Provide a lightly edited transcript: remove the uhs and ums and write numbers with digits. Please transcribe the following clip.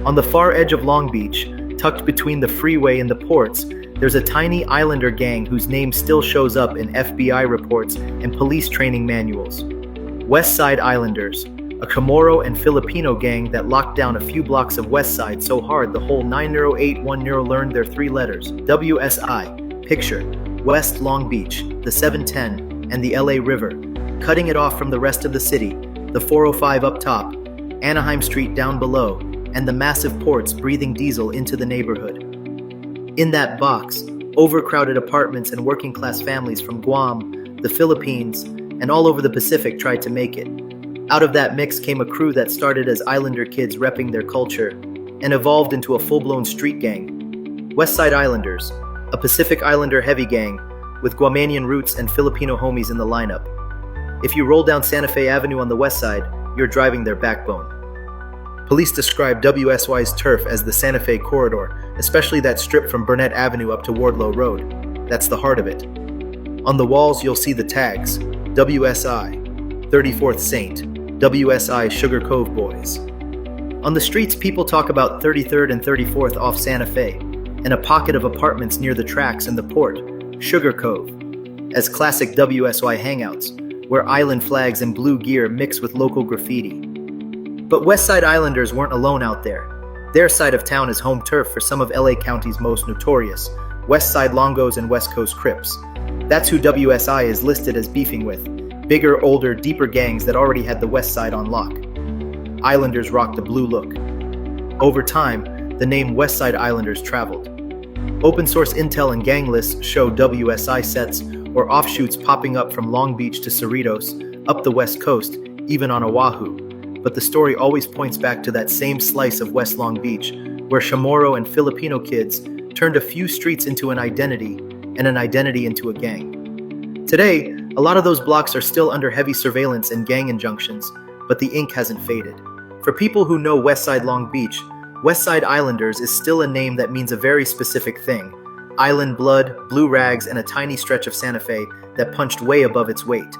On the far edge of Long Beach, tucked between the freeway and the ports, there's a tiny islander gang whose name still shows up in FBI reports and police training manuals. West Side Islanders, a Chamorro and Filipino gang that locked down a few blocks of West Side so hard the whole 9081 learned their three letters, WSI. Picture, West Long Beach, the 710, and the LA River, cutting it off from the rest of the city, the 405 up top, Anaheim Street down below, and the massive ports breathing diesel into the neighborhood. In that box, overcrowded apartments and working-class families from Guam, the Philippines, and all over the Pacific tried to make it. Out of that mix came a crew that started as Islander kids repping their culture and evolved into a full-blown street gang. West Side Islanders, a Pacific Islander heavy gang with Guamanian roots and Filipino homies in the lineup. If you roll down Santa Fe Avenue on the west side, you're driving their backbone. Police describe WSY's turf as the Santa Fe corridor, especially that strip from Burnett Avenue up to Wardlow Road. That's the heart of it. On the walls, you'll see the tags, WSI, 34th Saint, WSI Sugar Cove Boys. On the streets, people talk about 33rd and 34th off Santa Fe, and a pocket of apartments near the tracks and the port, Sugar Cove, as classic WSY hangouts, where island flags and blue gear mix with local graffiti. But West Side Islanders weren't alone out there. Their side of town is home turf for some of LA County's most notorious, West Side Longos and West Coast Crips. That's who WSI is listed as beefing with, bigger, older, deeper gangs that already had the West Side on lock. Islanders rocked the blue look. Over time, the name West Side Islanders traveled. Open source intel and gang lists show WSI sets or offshoots popping up from Long Beach to Cerritos, up the West Coast, even on Oahu. But the story always points back to that same slice of West Long Beach, where Chamorro and Filipino kids turned a few streets into an identity, and an identity into a gang. Today, a lot of those blocks are still under heavy surveillance and gang injunctions, but the ink hasn't faded. For people who know West Side Long Beach, West Side Islanders is still a name that means a very specific thing: island blood, blue rags, and a tiny stretch of Santa Fe that punched way above its weight.